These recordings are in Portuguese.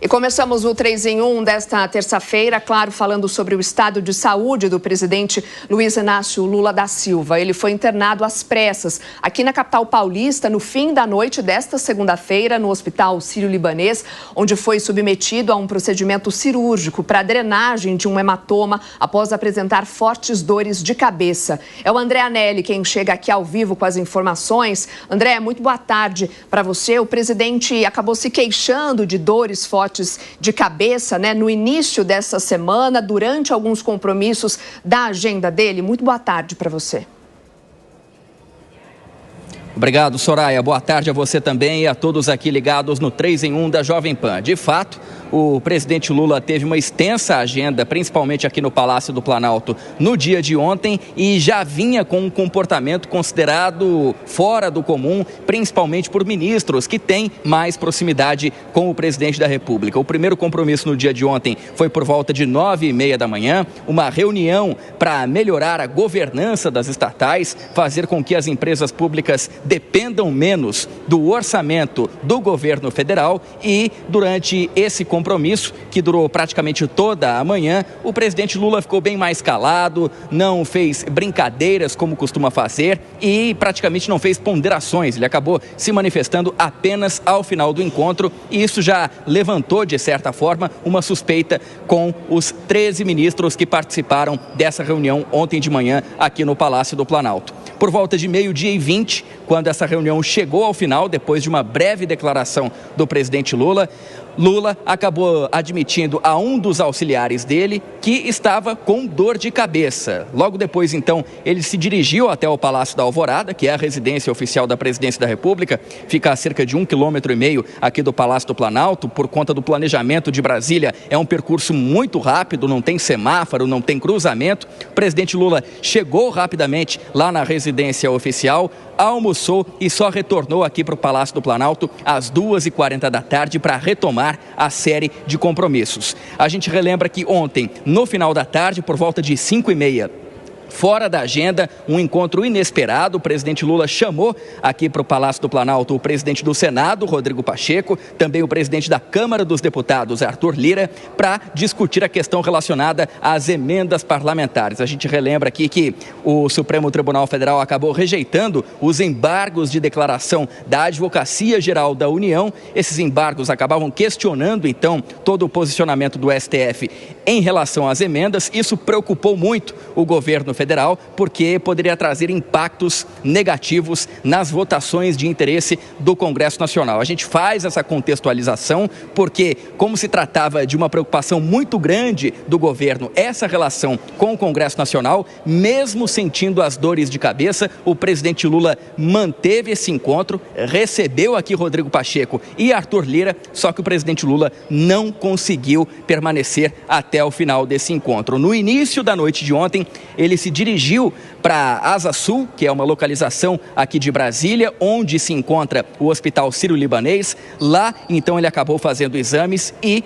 E começamos o 3 em 1 desta terça-feira, claro, falando sobre o estado de saúde do presidente Luiz Inácio Lula da Silva. Ele foi internado às pressas aqui na capital paulista no fim da noite desta segunda-feira no Hospital Sírio-Libanês, onde foi submetido a um procedimento cirúrgico para drenagem de um hematoma após apresentar fortes dores de cabeça. É o André Anelli quem chega aqui ao vivo com as informações. André, muito boa tarde para você. O presidente acabou se queixando de dores fortes de cabeça, né, no início dessa semana, durante alguns compromissos da agenda dele. Muito boa tarde para você. Obrigado, Soraya. Boa tarde a você também e a todos aqui ligados no 3 em 1 da Jovem Pan. De fato, o presidente Lula teve uma extensa agenda, principalmente aqui no Palácio do Planalto, no dia de ontem e já vinha com um comportamento considerado fora do comum, principalmente por ministros que têm mais proximidade com o presidente da República. O primeiro compromisso no dia de ontem foi por volta de 9h30 da manhã, uma reunião para melhorar a governança das estatais, fazer com que as empresas públicas dependam menos do orçamento do governo federal e, durante esse compromisso, que durou praticamente toda a manhã, o presidente Lula ficou bem mais calado, não fez brincadeiras como costuma fazer e praticamente não fez ponderações. Ele acabou se manifestando apenas ao final do encontro e isso já levantou, de certa forma, uma suspeita com os 13 ministros que participaram dessa reunião ontem de manhã aqui no Palácio do Planalto. Por volta de 12h20, quando essa reunião chegou ao final, depois de uma breve declaração do presidente Lula acabou admitindo a um dos auxiliares dele que estava com dor de cabeça. Logo depois, então, ele se dirigiu até o Palácio da Alvorada, que é a residência oficial da Presidência da República, fica a cerca de 1,5 km aqui do Palácio do Planalto. Por conta do planejamento de Brasília, é um percurso muito rápido, não tem semáforo, não tem cruzamento. O presidente Lula chegou rapidamente lá na residência oficial, almoçou e só retornou aqui para o Palácio do Planalto às 2h40 da tarde para retomar a série de compromissos. A gente relembra que ontem, no final da tarde, por volta de 5h30, fora da agenda, um encontro inesperado. O presidente Lula chamou aqui para o Palácio do Planalto o presidente do Senado, Rodrigo Pacheco, também o presidente da Câmara dos Deputados, Arthur Lira, para discutir a questão relacionada às emendas parlamentares. A gente relembra aqui que o Supremo Tribunal Federal acabou rejeitando os embargos de declaração da Advocacia Geral da União. Esses embargos acabavam questionando, então, todo o posicionamento do STF em relação às emendas. Isso preocupou muito o governo federal, porque poderia trazer impactos negativos nas votações de interesse do Congresso Nacional. A gente faz essa contextualização porque, como se tratava de uma preocupação muito grande do governo, essa relação com o Congresso Nacional, mesmo sentindo as dores de cabeça, o presidente Lula manteve esse encontro, recebeu aqui Rodrigo Pacheco e Arthur Lira, só que o presidente Lula não conseguiu permanecer até o final desse encontro. No início da noite de ontem, ele se dirigiu para a Asa Sul, que é uma localização aqui de Brasília, onde se encontra o Hospital Sírio-Libanês. Lá, então, ele acabou fazendo exames e,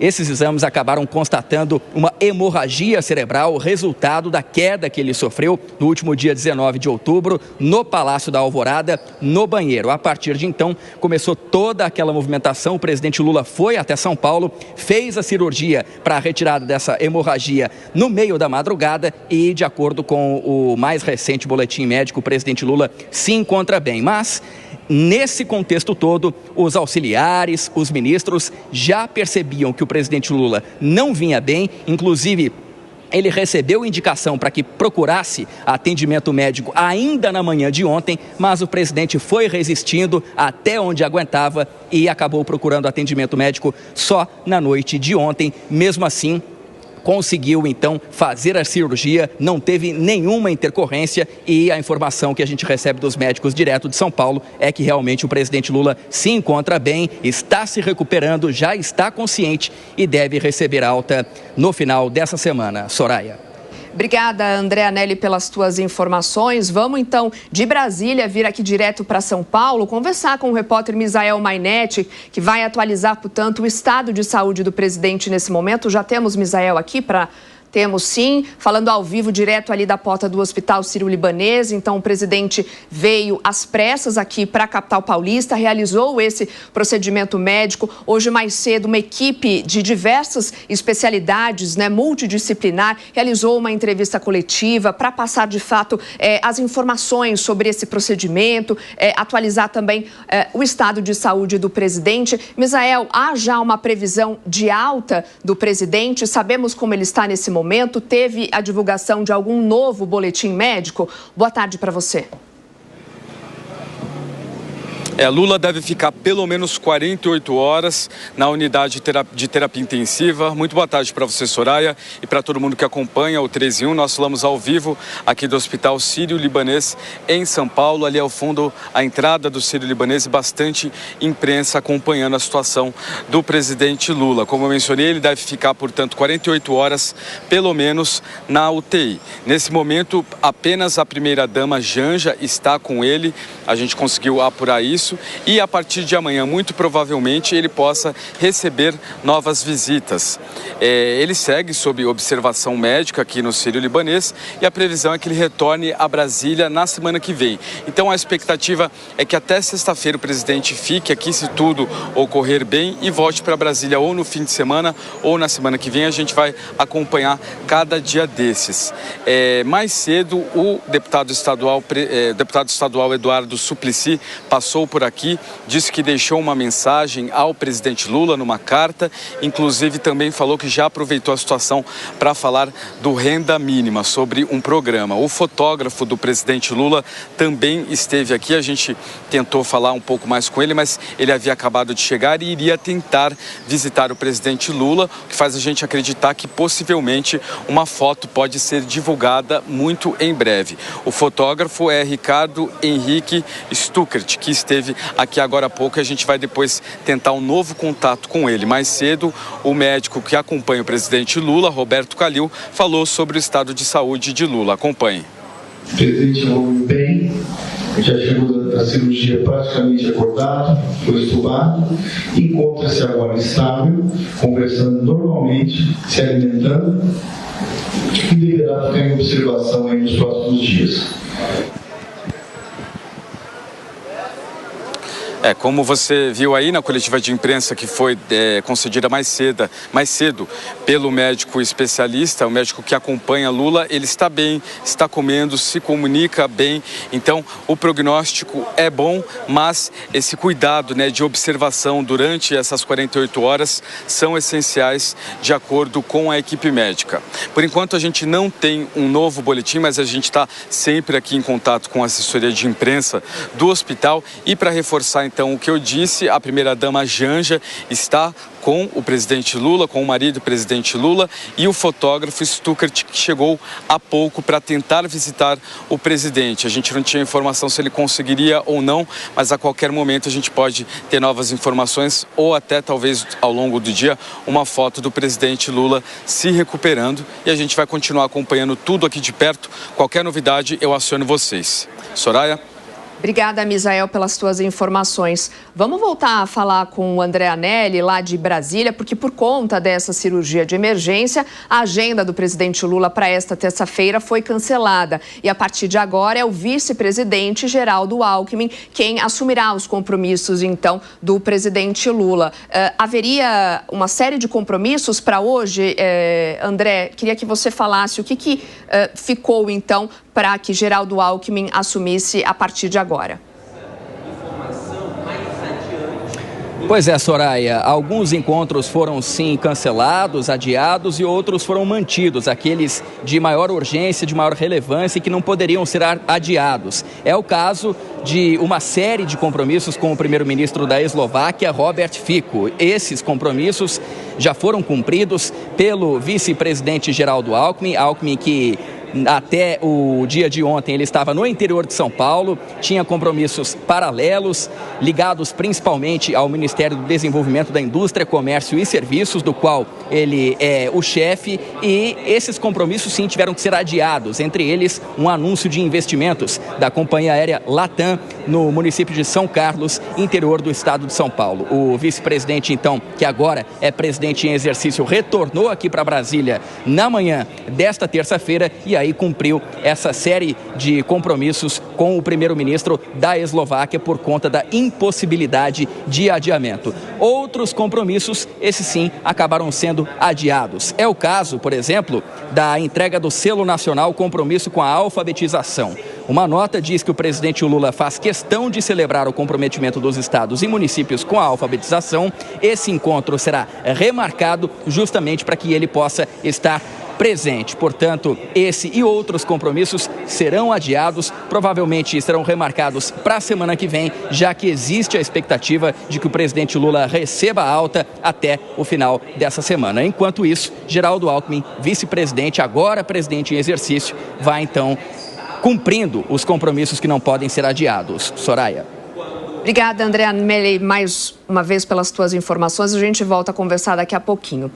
esses exames acabaram constatando uma hemorragia cerebral, resultado da queda que ele sofreu no último dia 19 de outubro, no Palácio da Alvorada, no banheiro. A partir de então, começou toda aquela movimentação. O presidente Lula foi até São Paulo, fez a cirurgia para a retirada dessa hemorragia no meio da madrugada e, de acordo com o mais recente boletim médico, o presidente Lula se encontra bem. Mas, nesse contexto todo, os auxiliares, os ministros já percebiam que o presidente Lula não vinha bem, inclusive ele recebeu indicação para que procurasse atendimento médico ainda na manhã de ontem, mas o presidente foi resistindo até onde aguentava e acabou procurando atendimento médico só na noite de ontem. Mesmo assim, conseguiu, então, fazer a cirurgia, não teve nenhuma intercorrência e a informação que a gente recebe dos médicos direto de São Paulo é que realmente o presidente Lula se encontra bem, está se recuperando, já está consciente e deve receber alta no final dessa semana. Soraya. Obrigada, André Anelli, pelas tuas informações. Vamos, então, de Brasília, vir aqui direto para São Paulo, conversar com o repórter Misael Mainetti, que vai atualizar, portanto, o estado de saúde do presidente nesse momento. Já temos Misael aqui para Temos sim, falando ao vivo, direto ali da porta do Hospital Sírio-Libanês. Então, o presidente veio às pressas aqui para a capital paulista, realizou esse procedimento médico. Hoje, mais cedo, uma equipe de diversas especialidades, multidisciplinar, realizou uma entrevista coletiva para passar, de fato, as informações sobre esse procedimento, atualizar também o estado de saúde do presidente. Misael, há já uma previsão de alta do presidente? Sabemos como ele está nesse momento? Teve a divulgação de algum novo boletim médico? Boa tarde para você. Lula deve ficar pelo menos 48 horas na unidade de terapia intensiva. Muito boa tarde para você, Soraya, e para todo mundo que acompanha o 3 em 1. Nós falamos ao vivo aqui do Hospital Sírio-Libanês em São Paulo. Ali ao fundo, a entrada do Sírio-Libanês e bastante imprensa acompanhando a situação do presidente Lula. Como eu mencionei, ele deve ficar, portanto, 48 horas pelo menos na UTI. Nesse momento, apenas a primeira-dama Janja está com ele. A gente conseguiu apurar isso. E a partir de amanhã, muito provavelmente, ele possa receber novas visitas. Ele segue sob observação médica aqui no Sírio-Libanês e a previsão é que ele retorne a Brasília na semana que vem. Então a expectativa é que até sexta-feira o presidente fique aqui, se tudo ocorrer bem, e volte para Brasília ou no fim de semana ou na semana que vem. A gente vai acompanhar cada dia desses. Mais cedo, o deputado estadual Eduardo Suplicy passou por aqui, disse que deixou uma mensagem ao presidente Lula numa carta, inclusive também falou que já aproveitou a situação para falar do renda mínima, sobre um programa. O fotógrafo do presidente Lula também esteve aqui, a gente tentou falar um pouco mais com ele, mas ele havia acabado de chegar e iria tentar visitar o presidente Lula, o que faz a gente acreditar que possivelmente uma foto pode ser divulgada muito em breve. O fotógrafo é Ricardo Henrique Stuckert, que esteve aqui agora há pouco, e a gente vai depois tentar um novo contato com ele. Mais cedo, o médico que acompanha o presidente Lula, Roberto Calil, falou sobre o estado de saúde de Lula. Acompanhe. O presidente evoluiu bem, já chegou da cirurgia praticamente acordado, foi estubado, encontra-se agora estável, conversando normalmente, se alimentando e deverá ficar em observação aí nos próximos dias. Como você viu aí na coletiva de imprensa que foi concedida mais cedo pelo médico especialista, o médico que acompanha Lula, ele está bem, está comendo, se comunica bem. Então, o prognóstico é bom, mas esse cuidado, de observação durante essas 48 horas são essenciais, de acordo com a equipe médica. Por enquanto, a gente não tem um novo boletim, mas a gente está sempre aqui em contato com a assessoria de imprensa do hospital. E para reforçar, então, o que eu disse, a primeira-dama Janja está com o presidente Lula, com o marido do presidente Lula, e o fotógrafo Stuckert, que chegou há pouco para tentar visitar o presidente. A gente não tinha informação se ele conseguiria ou não, mas a qualquer momento a gente pode ter novas informações ou até talvez ao longo do dia uma foto do presidente Lula se recuperando, e a gente vai continuar acompanhando tudo aqui de perto. Qualquer novidade eu aciono vocês. Soraya? Obrigada, Misael, pelas tuas informações. Vamos voltar a falar com o André Anelli, lá de Brasília, porque por conta dessa cirurgia de emergência, a agenda do presidente Lula para esta terça-feira foi cancelada. E a partir de agora é o vice-presidente Geraldo Alckmin quem assumirá os compromissos, então, do presidente Lula. Haveria uma série de compromissos para hoje. André, queria que você falasse o que ficou, então, para que Geraldo Alckmin assumisse a partir de agora. Pois é, Soraya, alguns encontros foram sim cancelados, adiados, e outros foram mantidos, aqueles de maior urgência, de maior relevância e que não poderiam ser adiados. É o caso de uma série de compromissos com o primeiro-ministro da Eslováquia, Robert Fico. Esses compromissos já foram cumpridos pelo vice-presidente Geraldo Alckmin, que até o dia de ontem ele estava no interior de São Paulo, tinha compromissos paralelos, ligados principalmente ao Ministério do Desenvolvimento da Indústria, Comércio e Serviços, do qual ele é o chefe, e esses compromissos sim tiveram que ser adiados, entre eles um anúncio de investimentos da companhia aérea Latam no município de São Carlos, interior do estado de São Paulo. O vice-presidente, então, que agora é presidente em exercício, retornou aqui para Brasília na manhã desta terça-feira e aí cumpriu essa série de compromissos com o primeiro-ministro da Eslováquia por conta da impossibilidade de adiamento. Outros compromissos, esses sim, acabaram sendo adiados. É o caso, por exemplo, da entrega do Selo Nacional Compromisso com a Alfabetização. Uma nota diz que o presidente Lula faz questão de celebrar o comprometimento dos estados e municípios com a alfabetização. Esse encontro será remarcado justamente para que ele possa estar presente. Portanto, esse e outros compromissos serão adiados, provavelmente serão remarcados para a semana que vem, já que existe a expectativa de que o presidente Lula receba a alta até o final dessa semana. Enquanto isso, Geraldo Alckmin, vice-presidente, agora presidente em exercício, vai então cumprindo os compromissos que não podem ser adiados. Soraya. Obrigada, André Melli, mais uma vez pelas tuas informações. A gente volta a conversar daqui a pouquinho.